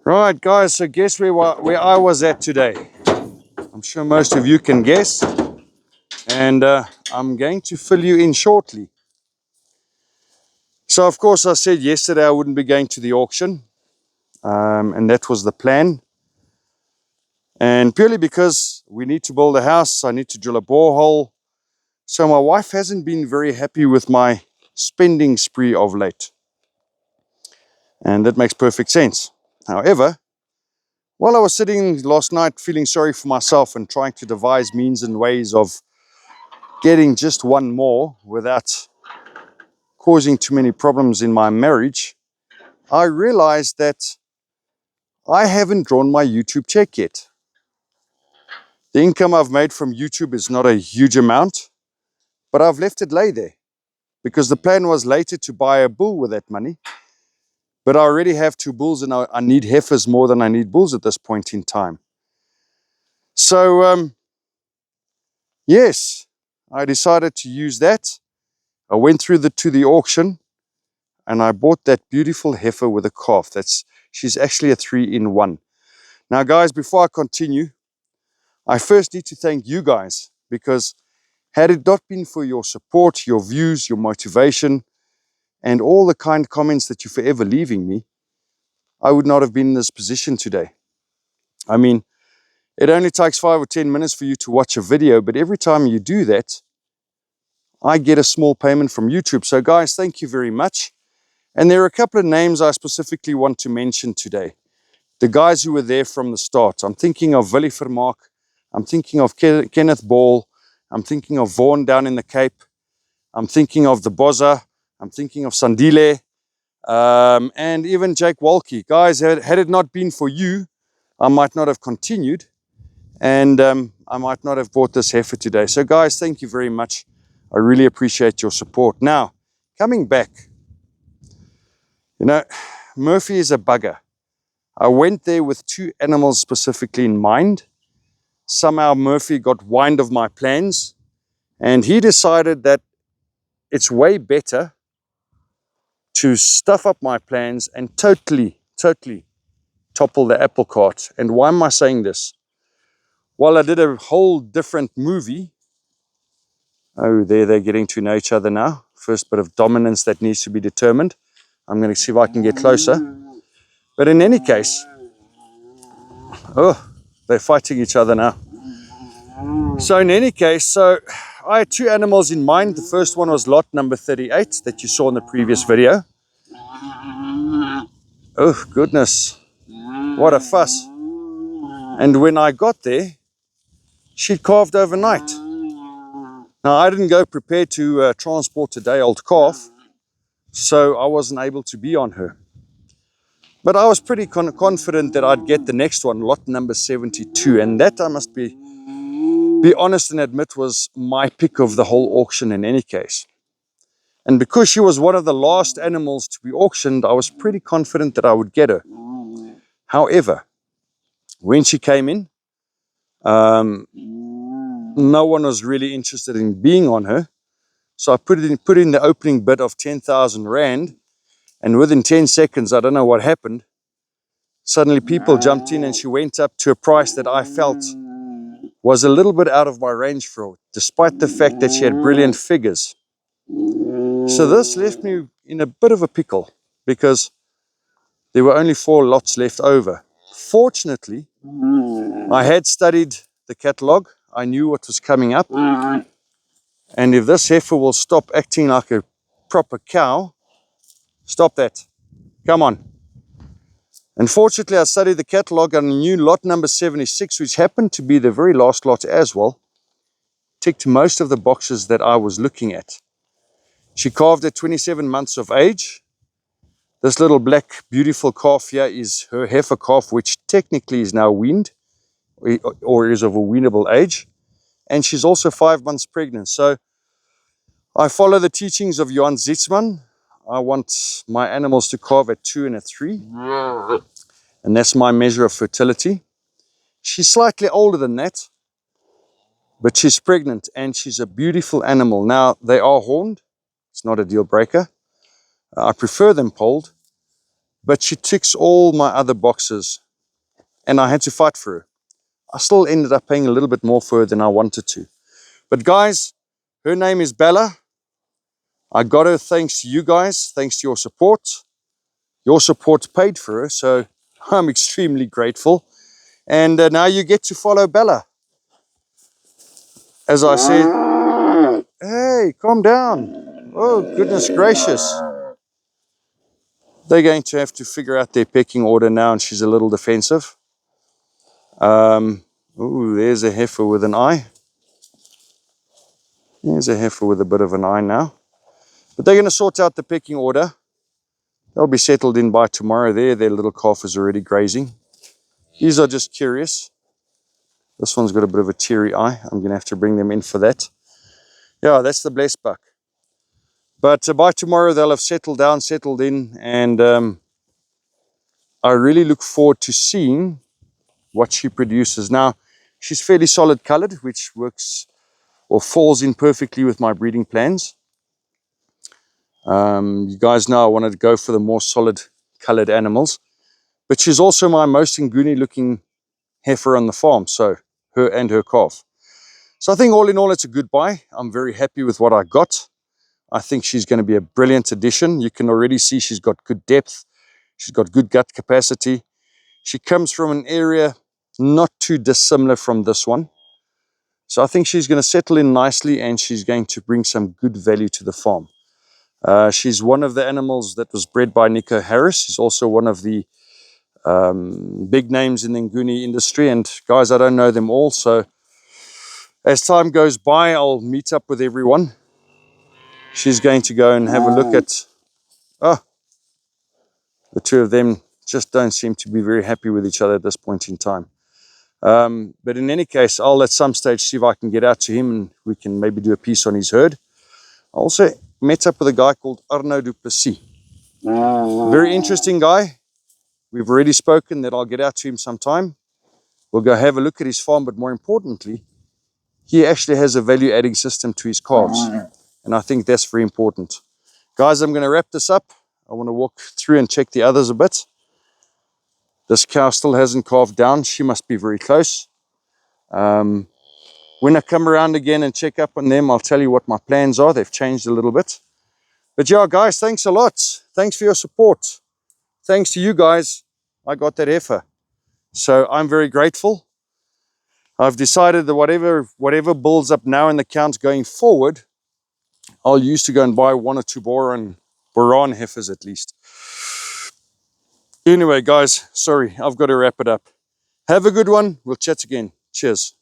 Right, guys, so guess where I was at today. I'm sure most of you can guess, and I'm going to fill you in shortly. So, of course, I said yesterday I wouldn't be going to the auction, and that was the plan. And purely because we need to build a house, I need to drill a borehole. So my wife hasn't been very happy with my spending spree of late. And that makes perfect sense. However, while I was sitting last night feeling sorry for myself and trying to devise means and ways of getting just one more without causing too many problems in my marriage, I realized that I haven't drawn my YouTube check yet. The income I've made from YouTube is not a huge amount, but I've left it lay there because the plan was later to buy a bull with that money. But I already have 2 bulls and I need heifers more than I need bulls at this point in time. So, yes, I decided to use that. I went through to the auction and I bought that beautiful heifer with a calf. She's actually a 3-in-1. Now, guys, before I continue, I first need to thank you guys, because had it not been for your support, your views, your motivation, and all the kind comments that you're forever leaving me, I would not have been in this position today. I mean, it only takes 5 or 10 minutes for you to watch a video, but every time you do that, I get a small payment from YouTube. So guys, thank you very much. And there are a couple of names I specifically want to mention today. The guys who were there from the start. I'm thinking of Willie Vermaak. I'm thinking of Kenneth Ball. I'm thinking of Vaughan down in the Cape. I'm thinking of the Boza. I'm thinking of Sandile. And even Jake Walkie. Guys, had it not been for you, I might not have continued. And I might not have bought this heifer today. So guys, thank you very much. I really appreciate your support. Now, coming back, you know, Murphy is a bugger. I went there with 2 animals specifically in mind. Somehow Murphy got wind of my plans and he decided that it's way better to stuff up my plans and totally topple the apple cart. And why am I saying this? Well, I did a whole different movie. Oh, they're getting to know each other now. First bit of dominance that needs to be determined. I'm going to see if I can get closer. But in any case, oh, they're fighting each other now. So in any case, I had 2 animals in mind. The first one was lot number 38 that you saw in the previous video. Oh, goodness. What a fuss. And when I got there, she'd calved overnight. Now, I didn't go prepared to transport a day-old calf, so I wasn't able to be on her. But I was pretty confident that I'd get the next one, lot number 72. And that, I must be honest and admit, was my pick of the whole auction in any case. And because she was one of the last animals to be auctioned, I was pretty confident that I would get her. However, when she came in, no one was really interested in being on her. So I put in the opening bid of 10,000 Rand. And within 10 seconds, I don't know what happened, suddenly people jumped in and she went up to a price that I felt was a little bit out of my range for her, despite the fact that she had brilliant figures. So this left me in a bit of a pickle because there were only 4 lots left over. Fortunately, I had studied the catalogue. I knew what was coming up. And if this heifer will stop acting like a proper cow, stop that. Come on. Unfortunately, I studied the catalogue and I knew lot number 76, which happened to be the very last lot as well, ticked most of the boxes that I was looking at. She calved at 27 months of age. This little black, beautiful calf here is her heifer calf, which technically is now weaned or is of a weanable age. And she's also 5 months pregnant. So I follow the teachings of Johan Zitzman. I want my animals to calve at 2 and at 3. And that's my measure of fertility. She's slightly older than that, but she's pregnant and she's a beautiful animal. Now, they are horned. It's not a deal breaker. I prefer them polled. but she ticks all my other boxes, and I had to fight for her. I still ended up paying a little bit more for her than I wanted to. But guys, her name is Bella. I got her thanks to you guys, thanks to your support. Your support paid for her, so I'm extremely grateful. And now you get to follow Bella. As I said, hey, calm down. Oh, goodness gracious. They're going to have to figure out their pecking order now, and she's a little defensive. Ooh, there's a heifer with an eye. There's a heifer with a bit of an eye now. But they're going to sort out the pecking order. They'll be settled in by tomorrow there. Their little calf is already grazing. These are just curious. This one's got a bit of a teary eye. I'm going to have to bring them in for that. Yeah, that's the blessed buck. But by tomorrow they'll have settled down, settled in, and I really look forward to seeing what she produces. Now, she's fairly solid colored, which works or falls in perfectly with my breeding plans. You guys know I wanted to go for the more solid colored animals, but she's also my most Nguni looking heifer on the farm, so her and her calf. So I think all in all, it's a good buy. I'm very happy with what I got. I think she's going to be a brilliant addition. You can already see she's got good depth. She's got good gut capacity. She comes from an area not too dissimilar from this one. So I think she's going to settle in nicely, and she's going to bring some good value to the farm. She's one of the animals that was bred by Nico Harris. He's also one of the big names in the Nguni industry. And guys, I don't know them all. So as time goes by, I'll meet up with everyone. She's going to go and have a look at... Oh, the two of them just don't seem to be very happy with each other at this point in time. But in any case, I'll at some stage see if I can get out to him and we can maybe do a piece on his herd. I also met up with a guy called Arno du Plessis. Very interesting guy. We've already spoken that I'll get out to him sometime. We'll go have a look at his farm, but more importantly, he actually has a value-adding system to his calves. And I think that's very important. Guys, I'm going to wrap this up. I want to walk through and check the others a bit. This cow still hasn't calved down. She must be very close. When I come around again and check up on them, I'll tell you what my plans are. They've changed a little bit. But yeah, guys, thanks a lot. Thanks for your support. Thanks to you guys, I got that heifer. So I'm very grateful. I've decided that whatever builds up now in the count going forward, I'll use to go and buy 1 or 2 Boran heifers at least. Anyway, guys, sorry, I've got to wrap it up. Have a good one. We'll chat again. Cheers.